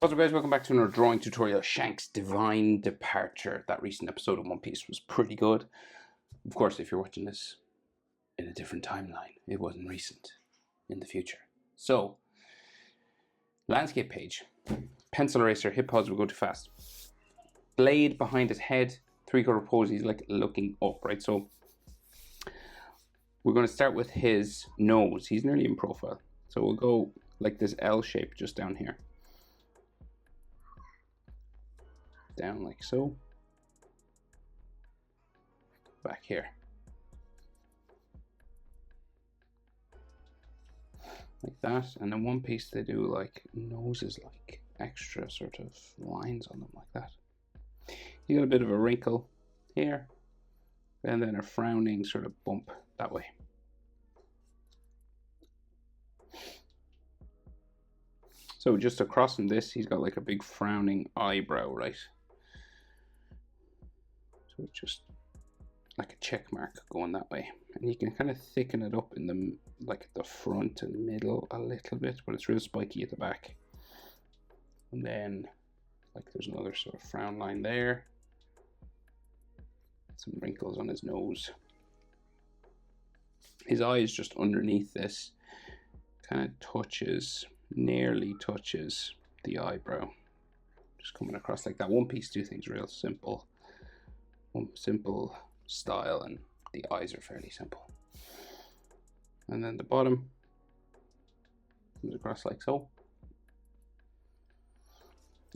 What's up, guys? Welcome back to another drawing tutorial. Shanks' Divine Departure. That recent episode of One Piece was pretty good. Of course, if you're watching this in a different timeline, it wasn't recent, in the future. So, landscape page. Pencil eraser, hip pause will go too fast. Blade behind his head, three-quarter pose, he's like looking up, right? So, we're going to start with his nose. He's nearly in profile. So we'll go like this L shape just down here. Down like so. Back here. Like that. And then One Piece they do like noses, like extra sort of lines on them like that. You got a bit of a wrinkle here. And then a frowning sort of bump that way. So just across from this, he's got like a big frowning eyebrow, right? So just like a check mark going that way. And you can kind of thicken it up in the like at the front and middle a little bit, but it's real spiky at the back. And then like there's another sort of frown line there. Some wrinkles on his nose. His eye is just underneath this, kind of touches, nearly touches the eyebrow. Just coming across like that. One Piece do things real simple. One simple style, and the eyes are fairly simple. And then the bottom comes across like so.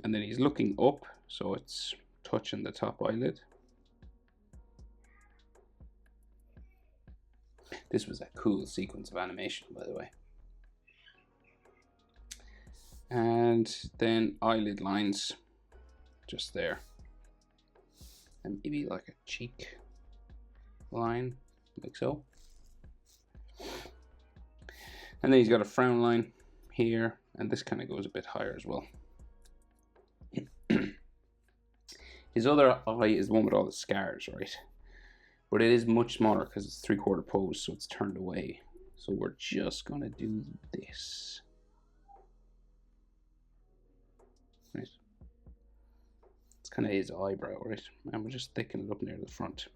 And then he's looking up, so it's touching the top eyelid. This was a cool sequence of animation, by the way. And then eyelid lines just there. And maybe like a cheek line, like so. And then he's got a frown line here, and this kind of goes a bit higher as well. His other eye is the one with all the scars, right? But it is much smaller because it's three-quarter pose, so it's turned away. So we're just gonna do this. Right. It's kind of his eyebrow, right? And we'll just thicken it up near the front.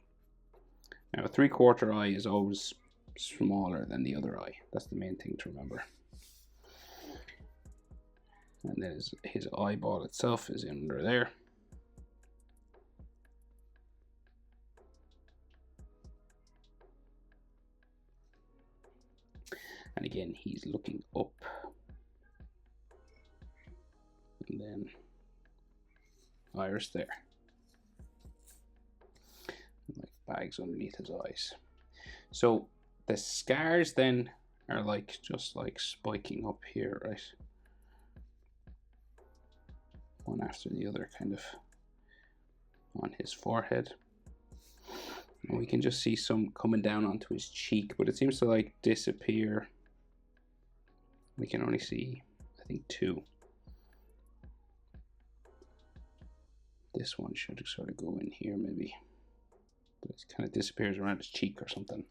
Now, a three-quarter eye is always smaller than the other eye. That's the main thing to remember. And then his eyeball itself is under there. And again, he's looking up. And then iris there. Like bags underneath his eyes. So the scars then are like just like spiking up here, right? One after the other, kind of on his forehead. And we can just see some coming down onto his cheek, but it seems to like disappear. We can only see, I think, two. This one should sort of go in here maybe, but it kind of disappears around his cheek or something.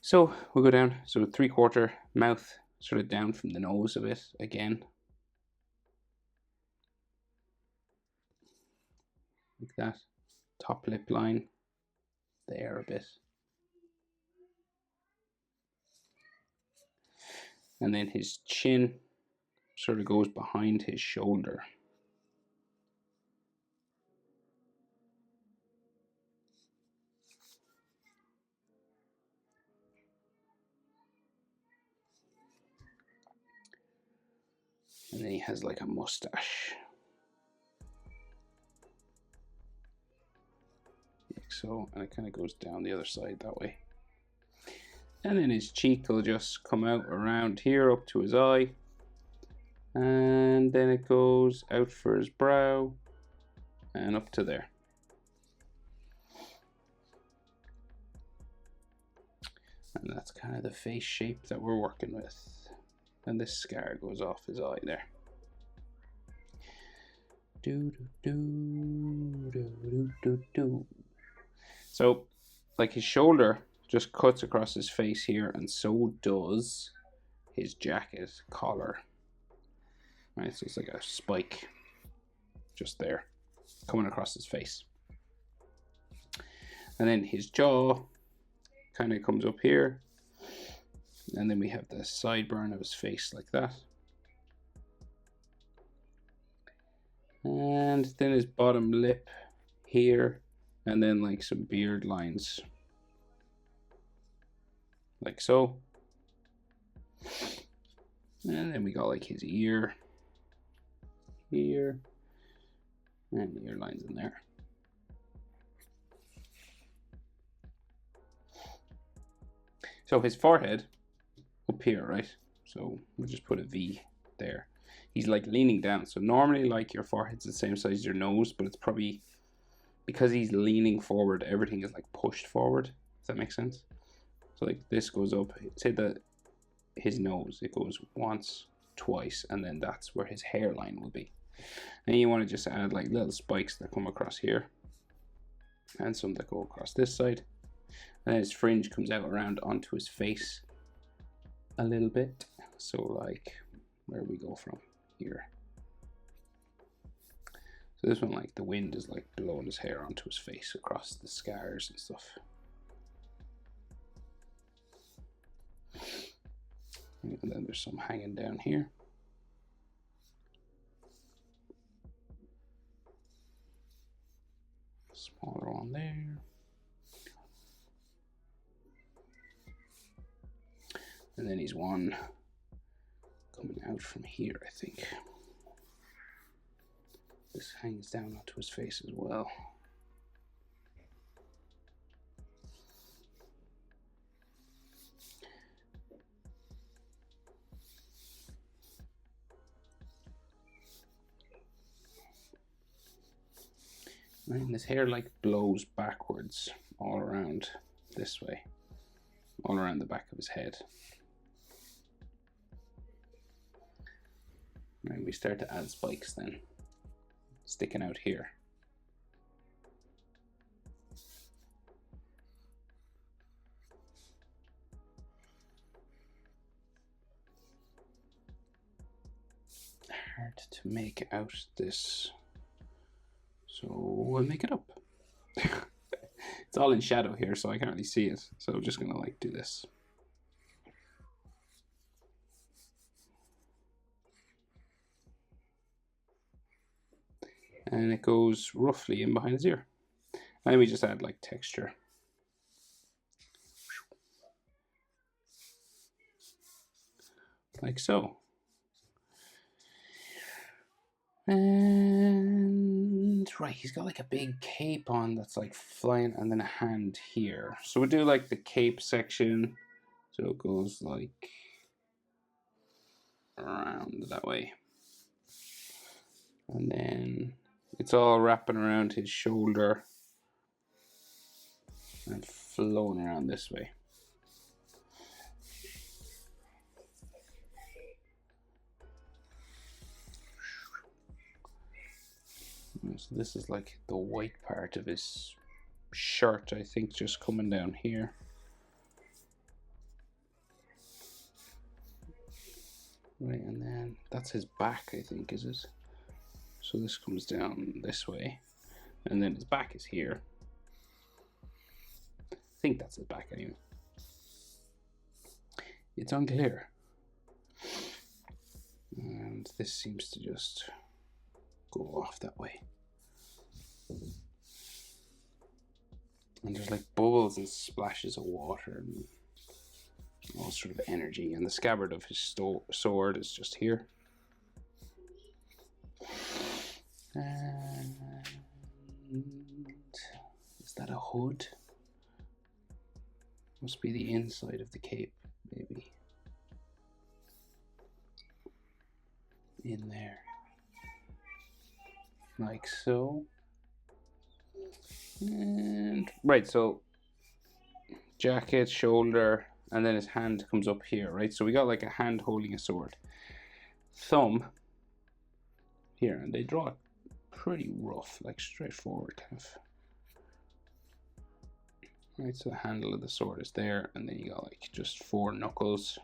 So we'll go down, so three-quarter mouth sort of down from the nose a bit again. Like that. Top lip line there a bit. And then his chin sort of goes behind his shoulder. And then he has like a mustache. Like so, and it kind of goes down the other side that way. And then his cheek will just come out around here up to his eye. And then it goes out for his brow and up to there. And that's kind of the face shape that we're working with. And this scar goes off his eye there. Do do do do do do do. So, like his shoulder just cuts across his face here, and so does his jacket collar. Right, so it's like a spike just there coming across his face. And then his jaw kind of comes up here, and then we have the sideburn of his face like that. And then his bottom lip here, and then like some beard lines like so. And then we got like his ear here, and ear lines in there. So his forehead up here, right? So we'll just put a V there. He's like leaning down. So normally like your forehead's the same size as your nose, but it's probably because he's leaning forward, everything is like pushed forward. Does that make sense? So like this goes up, say that his nose, it goes once, twice, and then that's where his hairline will be. And you want to just add like little spikes that come across here, and some that go across this side. And then his fringe comes out around onto his face a little bit. So like where we go from here. So this one, like the wind is like blowing his hair onto his face across the scars and stuff. And then there's some hanging down here. Smaller one there. And then he's one coming out from here, I think. This hangs down onto his face as well. And his hair like blows backwards all around this way, all around the back of his head. And we start to add spikes then, sticking out here. Hard to make out this, so we'll make it up. It's all in shadow here, so I can't really see it. So I'm just gonna like do this. And it goes roughly in behind his ear. And then we just add like texture. Like so. And right, he's got like a big cape on that's like flying, and then a hand here. So we'll do like the cape section. So it goes like around that way. And then it's all wrapping around his shoulder and flowing around this way. So this is like the white part of his shirt, I think, just coming down here. Right, and then that's his back, I think, is it? So this comes down this way, and then his back is here. I think that's his back anyway. It's unclear. And this seems to just go off that way. And there's like bubbles and splashes of water and all sort of energy. And the scabbard of his sword is just here. And is that a hood? Must be the inside of the cape, maybe. In there. Like so. And right, so jacket, shoulder, and then his hand comes up here, right? So we got like a hand holding a sword. Thumb here, and they draw it pretty rough, like straightforward kind of. Right, so the handle of the sword is there, and then you got like just 4 knuckles.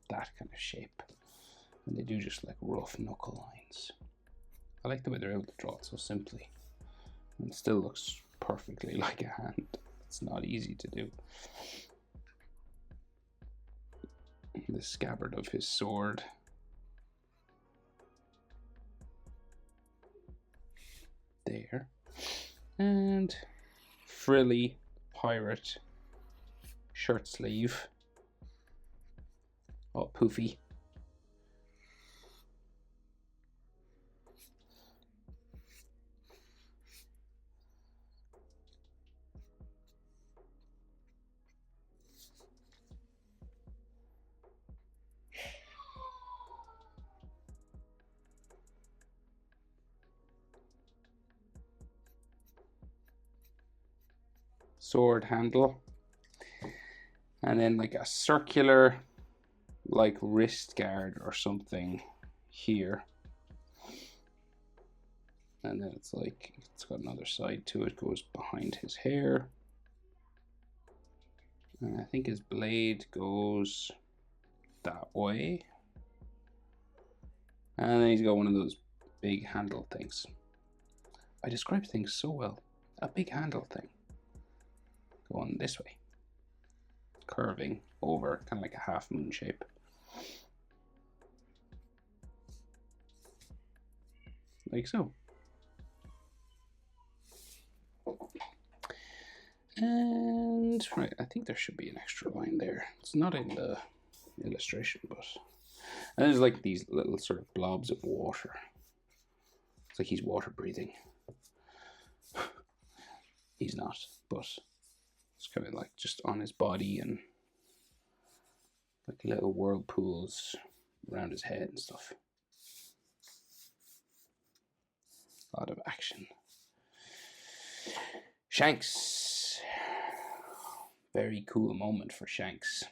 That kind of shape. And they do just like rough knuckle lines. I like the way they're able to draw it so simply. And it still looks perfectly like a hand. It's not easy to do. The scabbard of his sword. There. And frilly pirate shirt sleeve. All poofy. Sword handle. And then like a circular like wrist guard or something here. And then it's like, it's got another side to it, goes behind his hair. And I think his blade goes that way. And then he's got one of those big handle things. I describe things so well. A big handle thing. Going this way. Curving over, kind of like a half moon shape. Like so. And right, I think there should be an extra line there. It's not in the illustration, but and there's like these little sort of blobs of water. It's like he's water breathing. He's not, but it's kind of like just on his body and like little whirlpools around his head and stuff. A lot of action. Shanks. Very cool moment for Shanks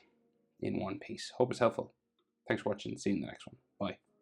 in One Piece. Hope it's helpful. Thanks for watching. See you in the next one. Bye.